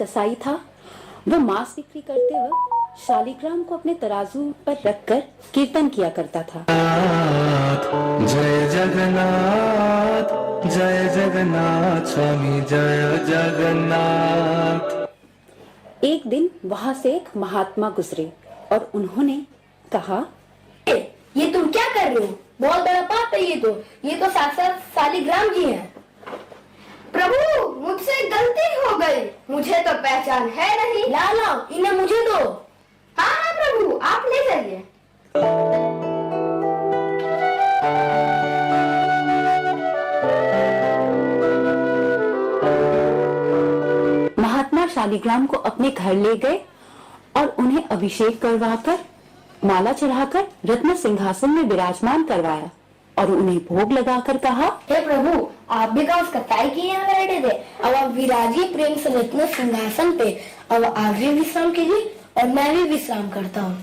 कसाई था। वो मांस बिक्री करते वक्त शालिग्राम को अपने तराजू पर रखकर कीर्तन किया करता था। जय जगन्नाथ, जय जगन्नाथ स्वामी, जय जगन्नाथ। एक दिन वहां से एक महात्मा गुजरे और उन्होंने कहा, ये तुम क्या कर रहे हो? बहुत बड़ा पाप है ये तो साक्षात शालिग्राम जी हैं। प्रभु, मुझसे गलती हो गई, मुझे तो पहचान है नहीं। लाओ इन्हें मुझे दो। हाँ प्रभु, आप ले जाइए। महात्मा शालिग्राम को अपने घर ले गए और उन्हें अभिषेक करवाकर माला चढ़ाकर रत्न सिंहासन में विराजमान करवाया और उन्हें भोग लगाकर कहा, हे प्रभु, आप भी उस कताई के यहाँ बैठे थे, अब आप विराजिए प्रेम से रत्न सिंहासन पे। अब आप भी विश्राम कीजिए और मैं भी विश्राम करता हूँ।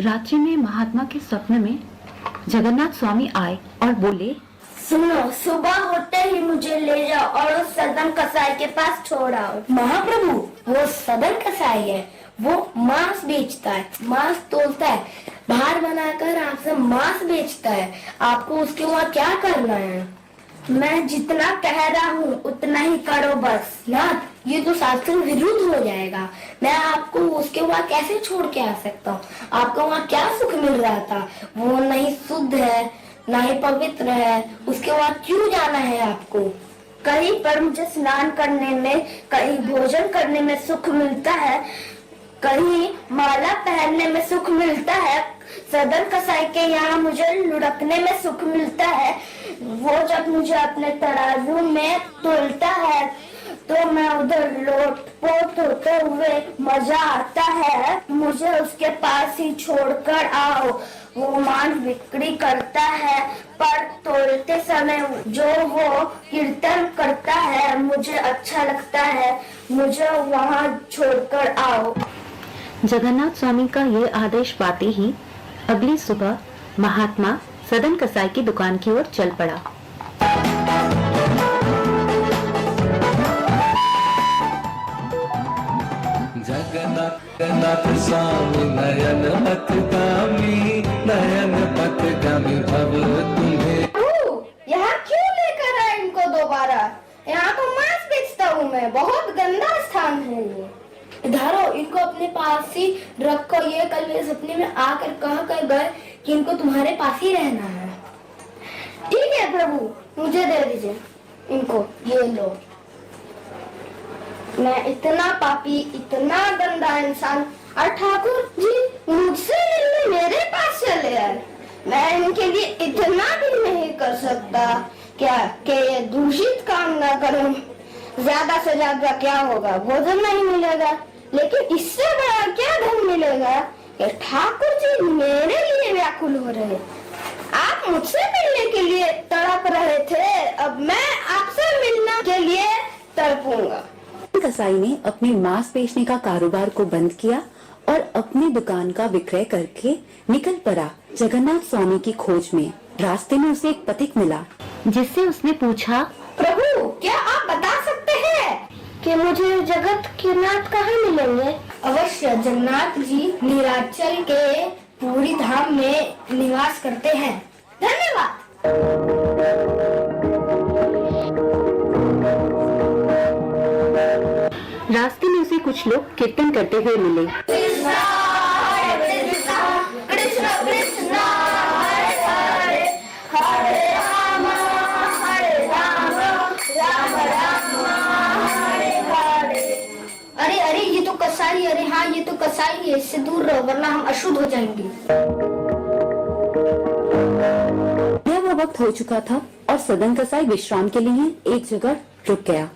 रात्रि में महात्मा के स्वप्न में जगन्नाथ स्वामी आए और बोले, सुनो, सुबह होते ही मुझे ले जाओ और उस सदन कसाई के पास छोड़ आओ। महाप्रभु, वो सदन कसाई है, वो मांस बेचता है, मांस तोलता है, बाहर बनाकर आपसे मांस बेचता है। आपको उसके वहाँ क्या करना है? मैं जितना कह रहा हूँ उतना ही करो बस। नाथ, ये तो शास्त्र विरुद्ध हो जाएगा। मैं आपको उसके वहाँ कैसे छोड़ के आ सकता हूँ? आपको वहाँ क्या सुख मिल रहा था? वो नहीं शुद्ध है, ना ही पवित्र है, उसके बाद क्यों जाना है आपको? कहीं पर मुझे स्नान करने में, कहीं भोजन करने में सुख मिलता है, कहीं माला पहनने में सुख मिलता है, सदन कसाई के यहाँ मुझे लुढ़कने में सुख मिलता है। वो जब मुझे अपने तराजू में तोलता है तो मैं उधर लोटपोट होते हुए मजा आता है। मुझे उसके पास ही छोड़कर आओ। वो मांस बिक्री करता है, पर तोलते समय जो वो कीर्तन करता है मुझे अच्छा लगता है। मुझे वहाँ छोड़कर आओ। जगन्नाथ स्वामी का ये आदेश पाते ही अगली सुबह महात्मा सदन कसाई की दुकान की ओर चल पड़ा। जगन्नाथ स्वामी नयन पथगामी, नयन पथगामी भव तुम्हें। यहाँ क्यों लेकर आए इनको दोबारा? यहाँ तो मांस बेचता हूँ मैं, बहुत गंदा स्थान है ये। इधरो, इनको अपने पास ही रखो। ये कल मेरे सपने में आकर कह कर गए कि इनको तुम्हारे पास ही रहना है। ठीक है प्रभु, मुझे दे दीजिए इनको, ये लो। मैं इतना पापी, इतना गंदा इंसान, और ठाकुर जी मुझसे मिलने मेरे पास चले आए। मैं इनके लिए इतना भी नहीं कर सकता क्या कि ये दूषित काम ना करूं। ज्यादा से ज्यादा क्या होगा? भोजन नहीं मिलेगा, लेकिन इससे बड़ा क्या धन मिलेगा कि ठाकुर जी मेरे लिए व्याकुल हो रहे। आप मुझसे मिलने के लिए तड़प रहे थे, अब मैं आपसे मिलने के लिए तड़पूंगा। कसाई ने अपने मांस बेचने का कारोबार को बंद किया और अपनी दुकान का विक्रय करके निकल पड़ा जगन्नाथ स्वामी की खोज में। रास्ते में उसे एक पथिक मिला जिससे उसने पूछा, प्रभु, क्या आप बता सकते हैं कि मुझे जगत के नाथ कहाँ मिलेंगे? अवश्य, जगन्नाथ जी नीलाचल के पूरी धाम में निवास करते हैं। धन्यवाद। रास्ते में उसे कुछ लोग कीर्तन करते हुए मिले। कृष्ण कृष्ण हरे हरे, हरे राम राम राम हरे हरे। अरे अरे, ये तो कसाई। अरे हाँ, ये तो कसाई है, इससे दूर रहो वरना हम अशुद्ध हो जाएंगे। यह वो वक्त हो चुका था और सदन कसाई विश्राम के लिए एक जगह रुक गया।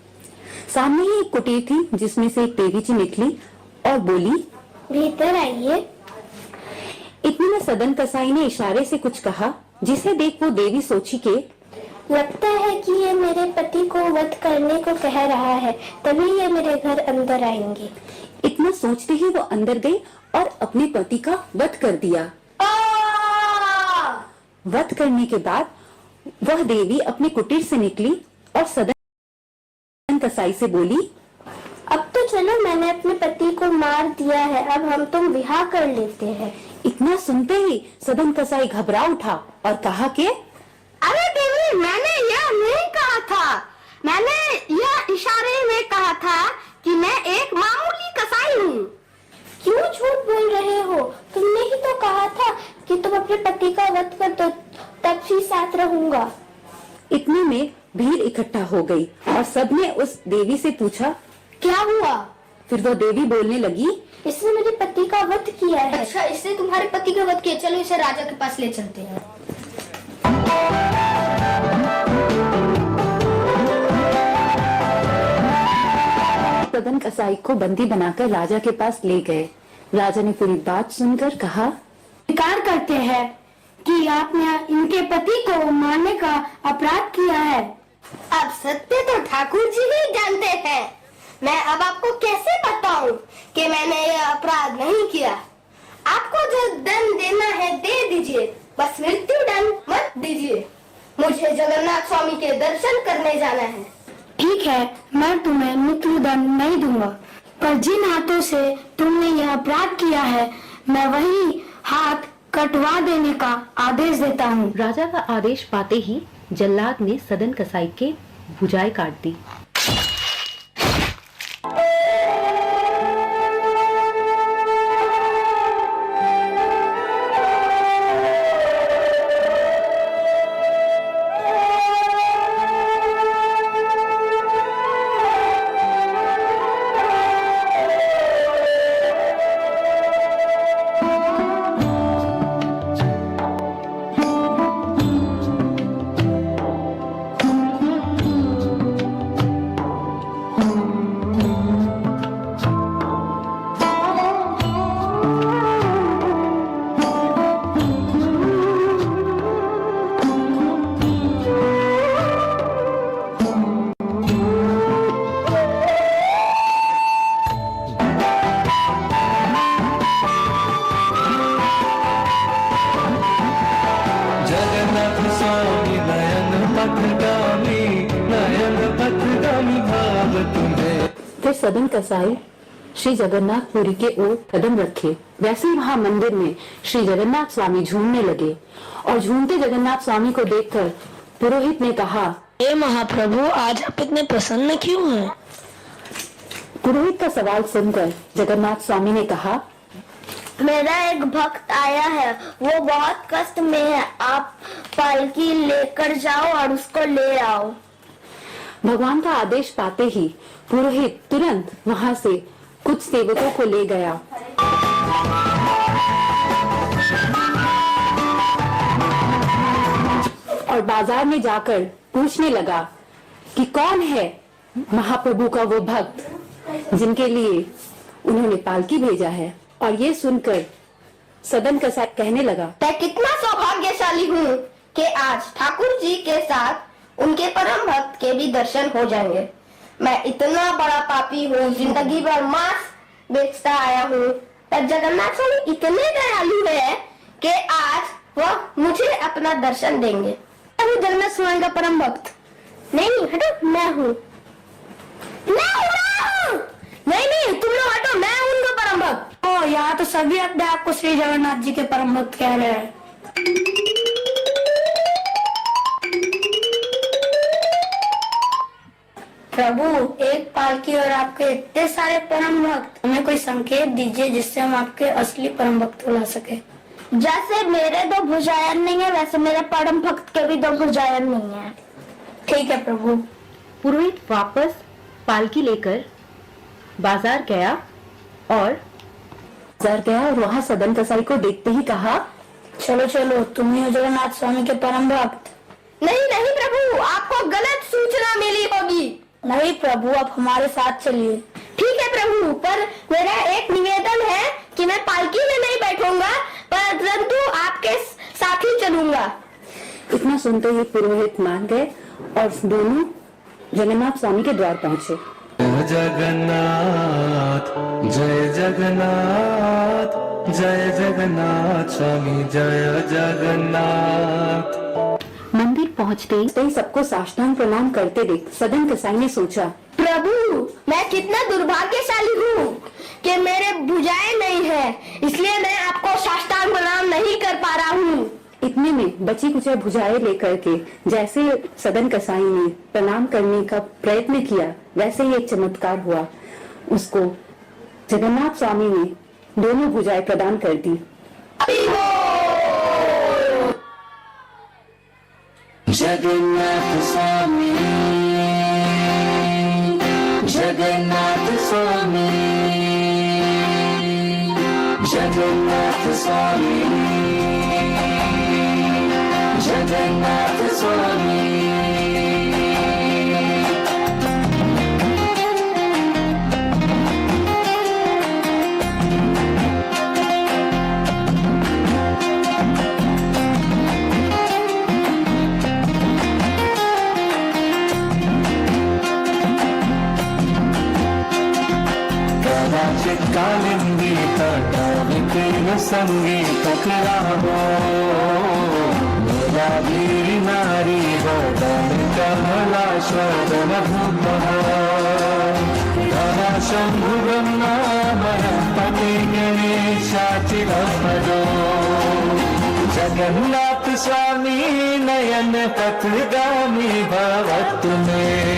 सामने ही एक कुटीर थी जिसमें से एक देवी जी निकली और बोली, भीतर आइए। इतने में सदन कसाई ने इशारे से कुछ कहा, जिसे देख वो देवी सोची के लगता है कि ये मेरे पति को वध करने को कह रहा है, तभी ये मेरे घर अंदर आएंगे। इतना सोचते ही वो अंदर गई और अपने पति का वध कर दिया। वध करने के बाद वह देवी अपने कुटीर से निकली और सदन कसाई से बोली, अब तो चलो, मैंने अपने पति को मार दिया है, अब हम तुम विवाह कर लेते हैं। इतना सुनते ही सदन कसाई घबरा उठा और कहा कि अरे देवी, मैंने यह नहीं कहा था। मैंने यह इशारे में कहा था कि मैं एक मामूली कसाई हूँ। क्यों झूठ बोल रहे हो? तुमने ही तो कहा था कि तुम अपने पति का वध कर दो, तब ही साथ रहूंगा। इतने में भीड़ इकट्ठा हो गई और सबने उस देवी से पूछा, क्या हुआ? फिर वो देवी बोलने लगी, इसने मेरे पति का वध किया है। अच्छा, इसने तुम्हारे पति का वध किया, चलो इसे राजा के पास ले चलते हैं। सदन कसाई को बंदी बनाकर राजा के पास ले गए। राजा ने पूरी बात सुनकर कहा, स्वीकार करते हैं कि आपने इनके पति को मारने का अपराध किया है। अब सत्य तो ठाकुर जी ही जानते हैं। मैं अब आपको कैसे बताऊं कि मैंने यह अपराध नहीं किया। आपको जो दंड देना है दे दीजिए, बस मृत्यु दंड मत दीजिए। मुझे जगन्नाथ स्वामी के दर्शन करने जाना है। ठीक है, मैं तुम्हें मृत्यु दंड नहीं दूंगा, पर जिन हाथों से तुमने यह अपराध किया है, मैं वही हाथ कटवा देने का आदेश देता हूँ। राजा का आदेश पाते ही जल्लाद ने सदन कसाई के भुजाएं काट दी। जगन्नाथ स्वामी नयन पथगामी भाव तुम्हें। फिर सदन कसाई श्री जगन्नाथपुरी के ओर कदम रखे। वैसे ही वहाँ मंदिर में श्री जगन्नाथ स्वामी झूमने लगे और झूमते जगन्नाथ स्वामी को देखकर पुरोहित ने कहा, हे महाप्रभु, आज आप इतने प्रसन्न क्यों हैं? पुरोहित का सवाल सुनकर जगन्नाथ स्वामी ने कहा, मेरा एक भक्त आया है, वो बहुत कष्ट में है। आप पालकी लेकर जाओ और उसको ले आओ। भगवान का आदेश पाते ही पुरोहित तुरंत वहाँ से कुछ सेवकों को ले गया और बाजार में जाकर पूछने लगा कि कौन है महाप्रभु का वो भक्त जिनके लिए उन्होंने पालकी भेजा है। और ये सुनकर सदन कसाई कहने लगा, मैं कितना सौभाग्यशाली हूँ कि आज ठाकुर जी के साथ उनके परम भक्त के भी दर्शन हो जाएंगे। मैं इतना बड़ा पापी हूँ, जिंदगी भर मांस बेचता आया हूँ, पर जगन्नाथ स्वामी इतने दयालु है कि आज वह मुझे अपना दर्शन देंगे। मैं जगन्नाथ स्वामी का परम भक्त नहीं, हटो, मैं हूँ। नहीं, तुम लोग हटो, मैं हूँ उनका परम भक्त। ओ, यहाँ तो सभी अपने आप को श्री जगन्नाथ जी के परम भक्त कह रहे हैं। प्रभु, एक पालकी और आपके इतने सारे परम भक्त, हमें कोई संकेत दीजिए जिससे हम आपके असली परम भक्त को ला सके। जैसे मेरे दो भुजायन नहीं है, वैसे मेरे परम भक्त के भी दो भुजायन नहीं है। ठीक है प्रभु। पुरोहित वापस पालकी लेकर बाजार गया और वहाँ सदन कसाई को देखते ही कहा, चलो चलो, तुम ही हो जगन्नाथ स्वामी के परम भक्त। नहीं प्रभु, आपको गलत सूचना मिली होगी। नहीं प्रभु, आप हमारे साथ चलिए। ठीक है प्रभु, पर मेरा एक निवेदन है कि मैं पालकी में नहीं बैठूंगा, परंतु आपके साथ ही चलूंगा। इतना सुनते ही पुरोहित मान गए और दोनों जगन्नाथ स्वामी के द्वार पहुँचे। जय जगन्नाथ, जय जगन्नाथ, जय जगन्नाथ स्वामी, जय जगन्नाथ। मंदिर पहुंचते ही सबको साष्टांग प्रणाम करते देख सदन कसाई ने सोचा, प्रभु, मैं कितना दुर्भाग्यशाली हूँ कि मेरे भुजाएं नहीं है, इसलिए मैं आपको साष्टांग प्रणाम नहीं कर पा रहा हूँ। इतने में बची कुछ भुजाएं लेकर के जैसे सदन कसाई ने प्रणाम करने का प्रयत्न किया, वैसे ही एक चमत्कार हुआ। उसको जगन्नाथ स्वामी ने दोनों भुजाएं प्रदान कर दी। जगन्नाथ स्वामी, जगन्नाथ स्वामी, जगन्नाथ स्वामी, जगन्नाथ स्वामी। कालिंदी तटाविकीर्ण संगीत करावो, मेरा वीर नारी वदन कमला शोभन भूपहो, धरा शंभु ब्रह्मा पति गणेशाचिरपदो, जगन्नाथ स्वामी नयन पथगामी भवतु में।